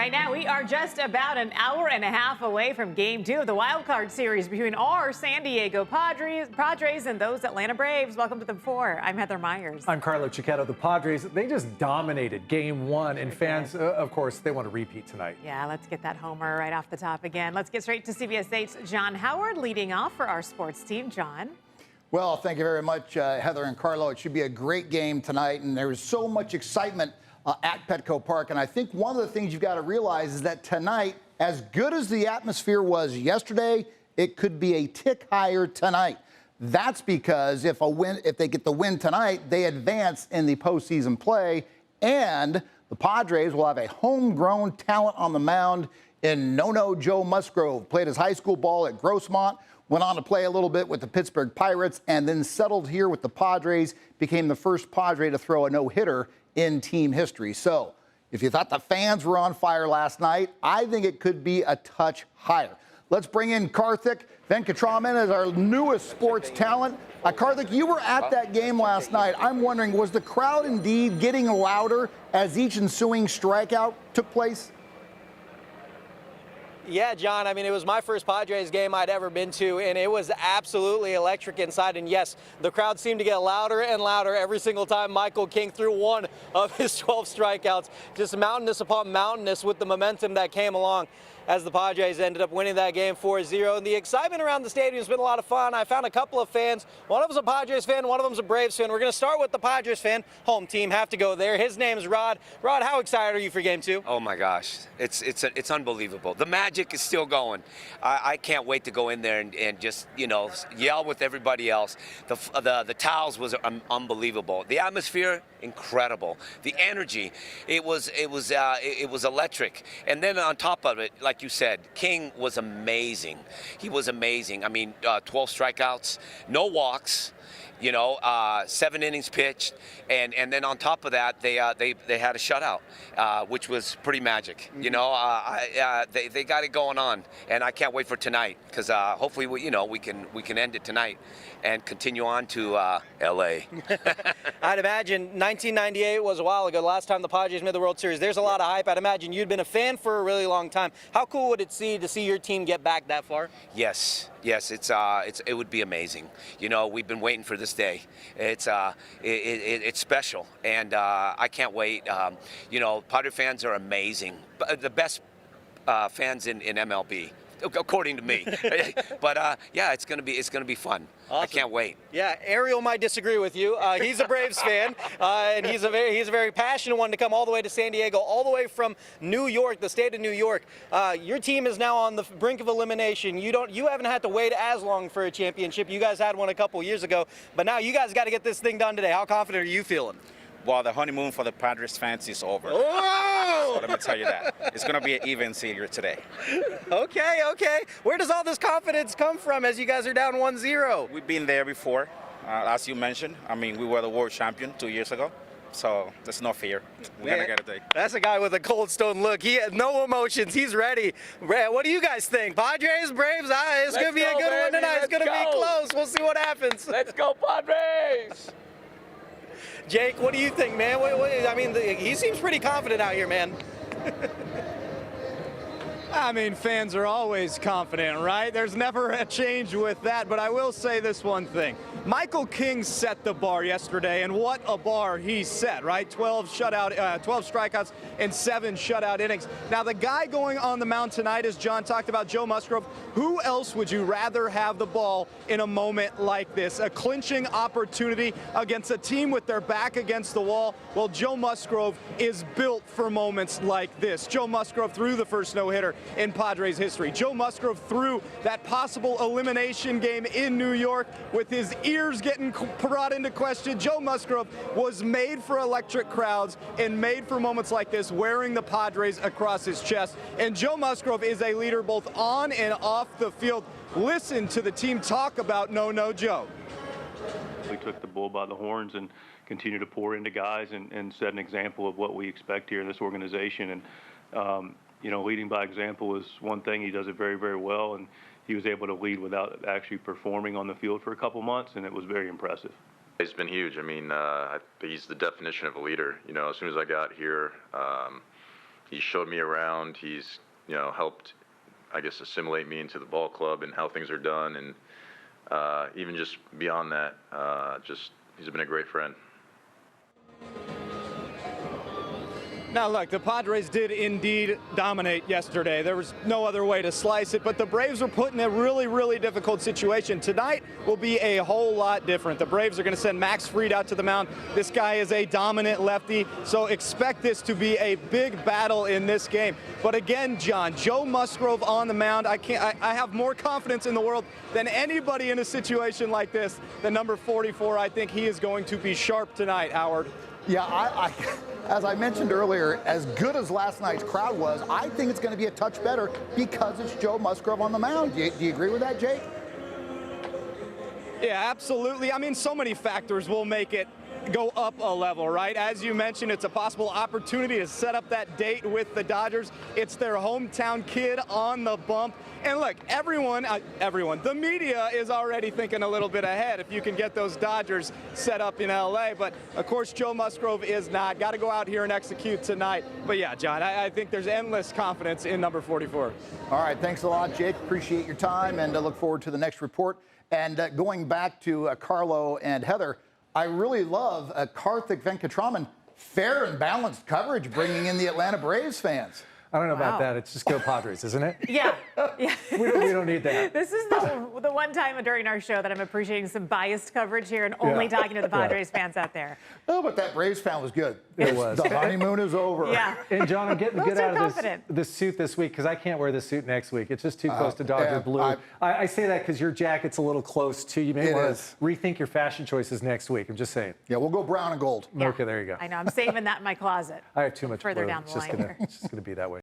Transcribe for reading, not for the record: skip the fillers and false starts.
right now we are just about an hour and a half away from Game 2 of the Wild Card Series between our San Diego Padres and those Atlanta Braves. Welcome to the 4. I'm Heather Myers. I'm Carlo Cicchetto. The Padres, they just dominated Game 1, and fans, of course, they want to repeat tonight. Yeah, let's get that homer right off the top again. Let's get straight to CBS 8's John Howard leading off for our sports team. John. Well, thank you very much, Heather and Carlo. It should be a great game tonight, and there's so much excitement at Petco Park. And I think one of the things you've got to realize is that tonight, as good as the atmosphere was yesterday, it could be a tick higher tonight. That's because if they get the win tonight, they advance in the postseason play, and the Padres will have a homegrown talent on the mound in Joe Musgrove. Played his high school ball at Grossmont, went on to play a little bit with the Pittsburgh Pirates, and then settled here with the Padres, became the first Padre to throw a no-hitter in team history. So if you thought the fans were on fire last night, I think it could be a touch higher. Let's bring in Karthik Venkatraman as our newest sports talent. Karthik, you were at that game last night. I'm wondering, was the crowd indeed getting louder as each ensuing strikeout took place? Yeah, John, I mean, it was my first Padres game I'd ever been to, and it was absolutely electric inside. And yes, the crowd seemed to get louder and louder every single time Michael King threw one of his 12 strikeouts. Just mountainous upon mountainous with the momentum that came along as the Padres ended up winning that game 4-0. And the excitement around the stadium has been a lot of fun. I found a couple of fans. One of them's a Padres fan, one of them's a Braves fan. We're going to start with the Padres fan. Home team, have to go there. His name's Rod. Rod, how excited are you for Game 2? Oh my gosh, it's unbelievable. The magic is still going. I can't wait to go in there and just, you know, yell with everybody else. The towels was unbelievable. The atmosphere, incredible. The energy, it was electric. And then on top of it, like you said, King was amazing. He was amazing. I mean, 12 strikeouts, no walks. You know, 7 innings pitched, and then on top of that, they had a shutout, which was pretty magic. You know, they got it going on, and I can't wait for tonight because hopefully we can end it tonight and continue on to L.A. I'd imagine 1998 was a while ago. The last time the Padres made the World Series. There's a lot of hype. I'd imagine you'd been a fan for a really long time. How cool would it be to see your team get back that far? Yes, it would be amazing. You know, we've been waiting for this day. It's special, and I can't wait. You know, Padre fans are amazing, the best fans in MLB. According to me, but yeah, it's gonna be fun. Awesome. I can't wait. Yeah, Ariel might disagree with you. He's a Braves fan, and he's a very passionate one to come all the way to San Diego, all the way from New York, the state of New York. Your team is now on the brink of elimination. You haven't had to wait as long for a championship. You guys had one a couple years ago, but now you guys got to get this thing done today. How confident are you feeling? Well, the honeymoon for the Padres fans is over. Oh! So let me tell you that. It's going to be an even series today. Okay. Where does all this confidence come from as you guys are down 1-0? We've been there before, as you mentioned. I mean, we were the world champion 2 years ago. So there's no fear. We're going to get it today. That's a guy with a cold stone look. He has no emotions. He's ready. What do you guys think? Padres, Braves? It's going to be a good one tonight. It's going to be close. We'll see what happens. Let's go, Padres! Jake, what do you think, man? I mean, he seems pretty confident out here, man. I mean, fans are always confident, right? There's never a change with that, but I will say this one thing. Michael King set the bar yesterday, and what a bar he set, right? 12 strikeouts and 7 shutout innings. Now, the guy going on the mound tonight, as John talked about, Joe Musgrove, who else would you rather have the ball in a moment like this? A clinching opportunity against a team with their back against the wall? Well, Joe Musgrove is built for moments like this. Joe Musgrove threw the first no-hitter in Padres history. Joe Musgrove threw that possible elimination game in New York with his ears getting brought into question. Joe Musgrove was made for electric crowds and made for moments like this, wearing the Padres across his chest. And Joe Musgrove is a leader both on and off the field. Listen to the team talk about No Joe. We took the bull by the horns and continue to pour into guys and set an example of what we expect here in this organization. And you know, leading by example is one thing. He does it very, very well, and he was able to lead without actually performing on the field for a couple months, and it was very impressive. He's been huge. I mean, he's the definition of a leader. You know, as soon as I got here, he showed me around. He's, helped, I guess, assimilate me into the ball club and how things are done. And even just beyond that, he's been a great friend. Now, look, the Padres did indeed dominate yesterday. There was no other way to slice it, but the Braves were put in a really, really difficult situation. Tonight will be a whole lot different. The Braves are going to send Max Fried out to the mound. This guy is a dominant lefty, so expect this to be a big battle in this game. But again, John, Joe Musgrove on the mound. I have more confidence in the world than anybody in a situation like this. The number 44, I think he is going to be sharp tonight, Howard. Yeah, as I mentioned earlier, as good as last night's crowd was, I think it's going to be a touch better because it's Joe Musgrove on the mound. Do you agree with that, Jake? Yeah, absolutely. I mean, so many factors will make it go up a level, right? As you mentioned, it's a possible opportunity to set up that date with the Dodgers. It's their hometown kid on the bump. And look, everyone, the media is already thinking a little bit ahead if you can get those Dodgers set up in LA. But of course, Joe Musgrove is not. Got to go out here and execute tonight. But yeah, John, I think there's endless confidence in number 44. All right, thanks a lot, Jake. Appreciate your time, and look forward to the next report. And going back to Carlo and Heather, I really love Karthik Venkatraman. Fair and balanced coverage, bringing in the Atlanta Braves fans. I don't know about that. It's just go Padres, isn't it? Yeah. Yeah. We don't need that. This is the one time during our show that I'm appreciating some biased coverage here and only talking to the Padres fans out there. Oh, but that Braves fan was good. It was. The honeymoon is over. Yeah. And John, I'm getting Those out are of this suit this week because I can't wear this suit next week. It's just too close to Dodger blue. I say that because your jacket's a little close too. You may want to rethink your fashion choices next week. I'm just saying. Yeah, we'll go brown and gold. Yeah. Okay, there you go. I know. I'm saving that in my closet. I have too much further blue. down the line here. It's just gonna be that way.